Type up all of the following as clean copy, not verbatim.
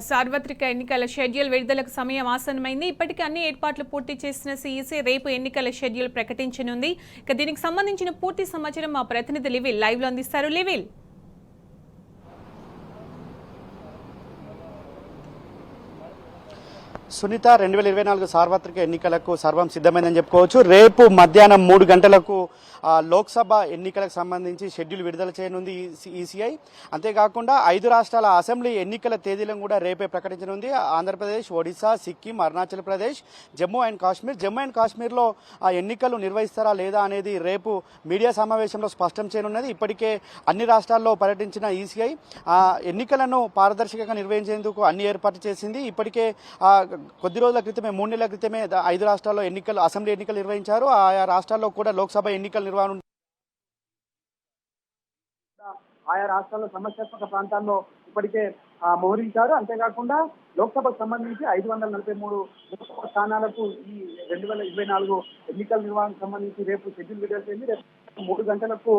సార్వత్రిక ఎన్నికల షెడ్యూల్ విడుదలకు సమయం ఆసన్నమైంది. ఇప్పటికే అన్ని ఏర్పాట్లు పూర్తి చేసిన సీఈసీ రేపు ఎన్నికల షెడ్యూల్ ప్రకటించనుంది. దీనికి సంబంధించిన పూర్తి సమాచారం మా ప్రతినిధి లివిల్ లైవ్ లో అందిస్తారు. లివిల్, సునీత, 2024 సార్వత్రిక ఎన్నికలకు సర్వం సిద్ధమైందని చెప్పుకోవచ్చు. రేపు మధ్యాహ్నం 3 గంటలకు లోక్సభ ఎన్నికలకు సంబంధించి షెడ్యూల్ విడుదల చేయనుంది ఈసీఐ. అంతేకాకుండా 5 రాష్ట్రాల అసెంబ్లీ ఎన్నికల తేదీలను కూడా రేపే ప్రకటించనుంది. ఆంధ్రప్రదేశ్, ఒడిశా, సిక్కిం, అరుణాచల్ ప్రదేశ్, జమ్మూ అండ్ కాశ్మీర్లో ఎన్నికలు నిర్వహిస్తారా లేదా అనేది రేపు మీడియా సమావేశంలో స్పష్టం చేయనున్నది. ఇప్పటికే అన్ని రాష్ట్రాల్లో పర్యటించిన ఈసీఐ ఎన్నికలను పారదర్శకంగా నిర్వహించేందుకు అన్ని ఏర్పాట్లు చేసింది. ఇప్పటికే కొద్ది రోజుల క్రితమే 3 నెలల క్రితమే 5 రాష్ట్రాల్లో అసెంబ్లీ ఎన్నికలు నిర్వహించారు. ఆయా రాష్ట్రాల్లో కూడా లోక్సభ ఎన్నికల నిర్వహణ ఆయా రాష్ట్రాల్లో సమస్యాత్మక ప్రాంతాల్లో ఇప్పటికే మోహరించారు. అంతేకాకుండా లోక్సభకు సంబంధించి 543 లోక్సభ స్థానాలకు ఈ 2024 ఎన్నికల నిర్వహణకు సంబంధించి రేపు షెడ్యూల్ విడుదల చేసింది. రేపు 3 గంటలకు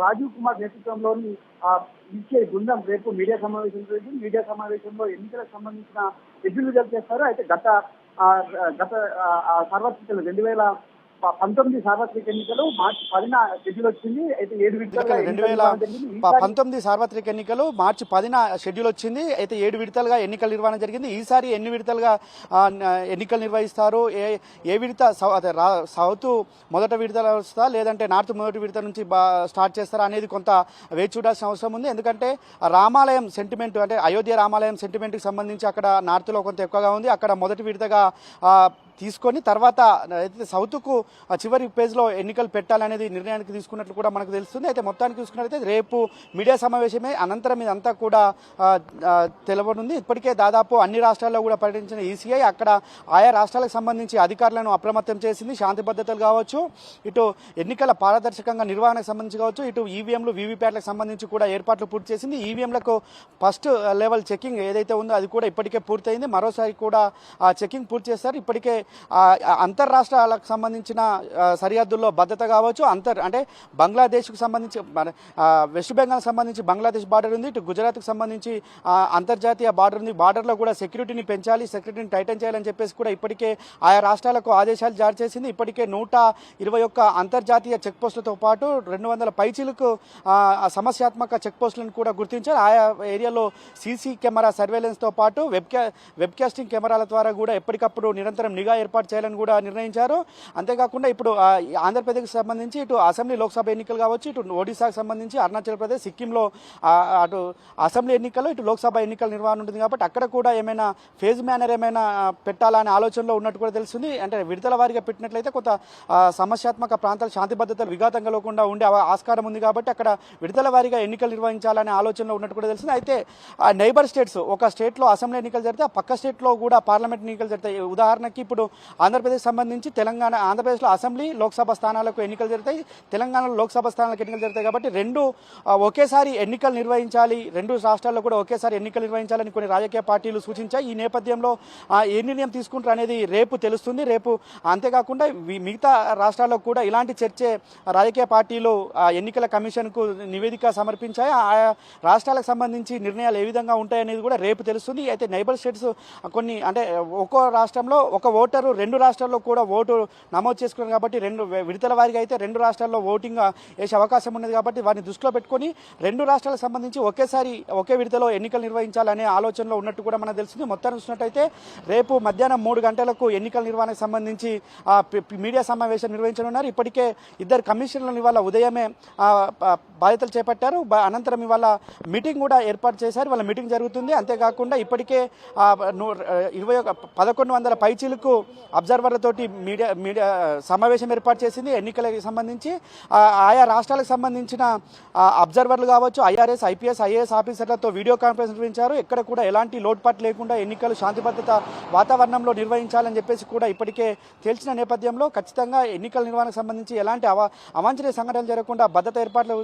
రాజీవ్ కుమార్ నేతృత్వంలోని ఈసీఐ బృందం రేపు మీడియా సమావేశం జరిగింది. మీడియా సమావేశంలో ఎన్నికలకు సంబంధించిన షెడ్యూల్ విడుదల చేస్తారు. అయితే గత సార్వత్రిక 2019 సార్వత్రిక ఎన్నికలు మార్చి 10న షెడ్యూల్ వచ్చింది. అయితే 7 విడతలుగా 2019 సార్వత్రిక ఎన్నికలు మార్చి 10న షెడ్యూల్ వచ్చింది. అయితే 7 విడతలుగా ఎన్నికల నిర్వహణ జరిగింది. ఈసారి ఎన్ని విడతలుగా ఎన్నికలు నిర్వహిస్తారు, ఏ విడత సౌత్ మొదటి విడతలు వస్తుందా లేదంటే నార్త్ మొదటి విడత నుంచి స్టార్ట్ చేస్తారా అనేది కొంత వేచి చూడాల్సిన అవసరం ఉంది. ఎందుకంటే రామాలయం సెంటిమెంట్, అంటే అయోధ్య రామాలయం సెంటిమెంట్కి సంబంధించి అక్కడ నార్త్లో కొంత ఎక్కువగా ఉంది. అక్కడ మొదటి విడతగా తీసుకొని తర్వాత అయితే సౌత్కు చివరి పేజ్లో ఎన్నికలు పెట్టాలనేది నిర్ణయానికి తీసుకున్నట్లు కూడా మనకు తెలుస్తుంది. అయితే మొత్తానికి చూసుకున్నట్లయితే రేపు మీడియా సమావేశమే అనంతరం ఇదంతా కూడా తెలవనుంది. ఇప్పటికే దాదాపు అన్ని రాష్ట్రాల్లో కూడా పర్యటించిన ఈసీఐ అక్కడ ఆయా రాష్ట్రాలకు సంబంధించి అధికారులను అప్రమత్తం చేసింది. శాంతి భద్రతలు కావచ్చు, ఇటు ఎన్నికల పారదర్శకంగా నిర్వహణకు సంబంధించి కావచ్చు, ఇటు ఈవీఎంలు వీవీప్యాట్లకు సంబంధించి కూడా ఏర్పాట్లు పూర్తి చేసింది. ఈవీఎంలకు ఫస్ట్ లెవెల్ చెకింగ్ ఏదైతే ఉందో అది కూడా ఇప్పటికే పూర్తయింది. మరోసారి కూడా చెకింగ్ పూర్తి చేస్తారు. ఇప్పటికే అంతర్రాష్ట్రాలకు సంబంధించిన సరిహద్దుల్లో భద్రత కావచ్చు, అంటే బంగ్లాదేశ్కు సంబంధించి వెస్ట్ బెంగాల్కి సంబంధించి బంగ్లాదేశ్ బార్డర్ ఉంది, ఇటు గుజరాత్కు సంబంధించి అంతర్జాతీయ బార్డర్ ఉంది. బార్డర్లో కూడా సెక్యూరిటీని పెంచాలి, సెక్యూరిటీని టైటన్ చేయాలని చెప్పేసి కూడా ఇప్పటికే ఆయా రాష్ట్రాలకు ఆదేశాలు జారీ చేసింది. ఇప్పటికే 121 అంతర్జాతీయ చెక్ పోస్టులతో పాటు 200 పైచీలకు సమస్యాత్మక చెక్ పోస్టులను కూడా గుర్తించారు. ఆయా ఏరియాలో సీసీ కెమెరా సర్వేలెన్స్తో పాటు వెబ్కాస్టింగ్ కెమెరాల ద్వారా కూడా ఎప్పటికప్పుడు నిరంతరం నిఘా ఏర్పాటు చేయాలని కూడా నిర్ణయించారు. అంతేకాకుండా ఇప్పుడు ఆంధ్రప్రదేశ్కి సంబంధించి ఇటు అసెంబ్లీ లోక్సభ ఎన్నికలు కావచ్చు, ఇటు ఒడిశాకు సంబంధించి అరుణాచల్ ప్రదేశ్, సిక్కింలో అటు అసెంబ్లీ ఎన్నికలు, ఇటు లోక్సభ ఎన్నికల నిర్వహణ ఉంటుంది కాబట్టి అక్కడ కూడా ఏమైనా ఫేజ్ మేనర్ ఏమైనా పెట్టాలనే ఆలోచనలో ఉన్నట్టు కూడా తెలుస్తుంది. అంటే విడతల వారీగా పెట్టినట్లయితే కొంత సమస్యాత్మక ప్రాంతాలు శాంతి భద్రతలు విఘాతంగా లేకుండా ఉండే ఆస్కారం ఉంది కాబట్టి అక్కడ విడతల వారీగా ఎన్నికలు నిర్వహించాలనే ఆలోచనలో ఉన్నట్టు కూడా తెలుస్తుంది. అయితే నైబర్ స్టేట్స్, ఒక స్టేట్లో అసెంబ్లీ ఎన్నికలు జరిగితే ఆ పక్క స్టేట్లో కూడా పార్లమెంట్ ఎన్నికలు జరుగుతాయి. ఉదాహరణకి ఇప్పుడు ఆంధ్రప్రదేశ్ సంబంధించి ఆంధ్రప్రదేశ్లో అసెంబ్లీ లోక్సభ స్థానాలకు ఎన్నికలు జరుగుతాయి, తెలంగాణలో లోక్సభ స్థానాలకు ఎన్నికలు జరుగుతాయి కాబట్టి ఒకేసారి ఎన్నికలు నిర్వహించాలి, 2 రాష్ట్రాల్లో కూడా ఒకేసారి ఎన్నికలు నిర్వహించాలని కొన్ని రాజకీయ పార్టీలు సూచించాయి. ఈ నేపథ్యంలో ఏ నిర్ణయం తీసుకుంటారు అనేది రేపు తెలుస్తుంది. అంతేకాకుండా మిగతా రాష్ట్రాల్లో కూడా ఇలాంటి చర్చే రాజకీయ పార్టీలు ఎన్నికల కమిషన్కు నివేదిక సమర్పించాయి. ఆయా రాష్ట్రాలకు సంబంధించి నిర్ణయాలు ఏ విధంగా ఉంటాయనేది కూడా రేపు తెలుస్తుంది. అయితే నైబర్ స్టేట్స్ కొన్ని, అంటే ఒక్కో రాష్ట్రంలో ఒక ఓటరు 2 రాష్ట్రాల్లో కూడా ఓటు నమోదు చేసుకున్నారు కాబట్టి 2 విడతల వారిగా అయితే 2 రాష్ట్రాల్లో ఓటింగ్ వేసే అవకాశం ఉన్నది కాబట్టి వారిని దృష్టిలో పెట్టుకొని 2 రాష్ట్రాలకు సంబంధించి ఒకే విడతలో ఎన్నికలు నిర్వహించాలనే ఆలోచనలో ఉన్నట్టు కూడా మనకు తెలుస్తుంది. మొత్తాన్ని చూసినట్టయితే రేపు మధ్యాహ్నం 3 గంటలకు ఎన్నికల నిర్వహణకు సంబంధించి మీడియా సమావేశం నిర్వహించనున్నారు. ఇప్పటికే 2 కమిషనర్లను ఇవాళ ఉదయమే బాధ్యతలు చేపట్టారు. అనంతరం ఇవాళ మీటింగ్ కూడా ఏర్పాటు చేశారు. వాళ్ళ మీటింగ్ జరుగుతుంది. అంతేకాకుండా ఇప్పటికే 1100 పైచీలకు అబ్జర్వర్లతోటి మీడియా సమావేశం ఏర్పాటు చేసింది. ఎన్నికలకు సంబంధించి ఆయా రాష్ట్రాలకు సంబంధించిన అబ్జర్వర్లు కావచ్చు, ఐఆర్ఎస్, ఐపీఎస్, ఐఏఎస్ ఆఫీసర్లతో వీడియో కాన్ఫరెన్స్ నిర్వహించారు. ఎక్కడ కూడా ఎలాంటి లోటుపాటు లేకుండా ఎన్నికలు శాంతి భద్రత వాతావరణంలో నిర్వహించాలని చెప్పేసి కూడా ఇప్పటికే తేల్చిన నేపథ్యంలో ఖచ్చితంగా ఎన్నికల నిర్వహణకు సంబంధించి ఎలాంటి అవాంఛనీయ సంఘటనలు జరగకుండా భద్రత ఏర్పాట్లు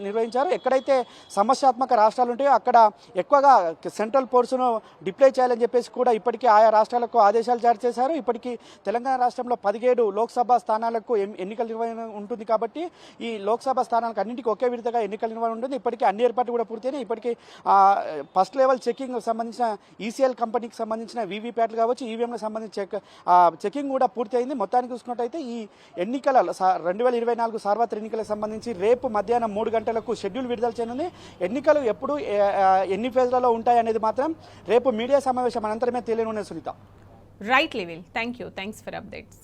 నిర్వహించారు. ఎక్కడైతే సమస్యాత్మక రాష్ట్రాలు ఉంటాయో అక్కడ ఎక్కువగా సెంట్రల్ ఫోర్సును డిప్లాయ్ చేయాలని చెప్పేసి కూడా ఇప్పటికే ఆయా రాష్ట్రాలకు ఆదేశాలు జారీ చేశారు. ఇప్పటికీ తెలంగాణ రాష్ట్రంలో 17 లోక్సభ స్థానాలకు ఎన్నికల నిర్వహణ ఉంటుంది కాబట్టి ఈ లోక్సభ స్థానాలకు అన్నింటికి ఒకే విడతగా ఎన్నికల నిర్వహణ ఉంటుంది. ఇప్పటికీ అన్ని ఏర్పాట్లు కూడా పూర్తయినాయి. ఇప్పటికీ ఫస్ట్ లెవెల్ చెకింగ్ సంబంధించిన ఈసీఎల్ కంపెనీకి సంబంధించిన వీవీప్యాట్లు కావచ్చు, ఈవీఎంలకు సంబంధించిన చెకింగ్ కూడా పూర్తి అయింది. మొత్తానికి చూసుకున్నట్టయితే ఈ ఎన్నికల 2024 సార్వత్రిక ఎన్నికలకు సంబంధించి రేపు మధ్యాహ్నం 3 గంటలకు షెడ్యూల్ విడుదల చేయనుంది. ఎన్నికలు ఎప్పుడు ఎన్ని ఫేజ్లలో ఉంటాయి అనేది మాత్రం రేపు మీడియా సమావేశం అనంతరమే తెలియనున్నది Sunitha. Right level. Thanks for updates.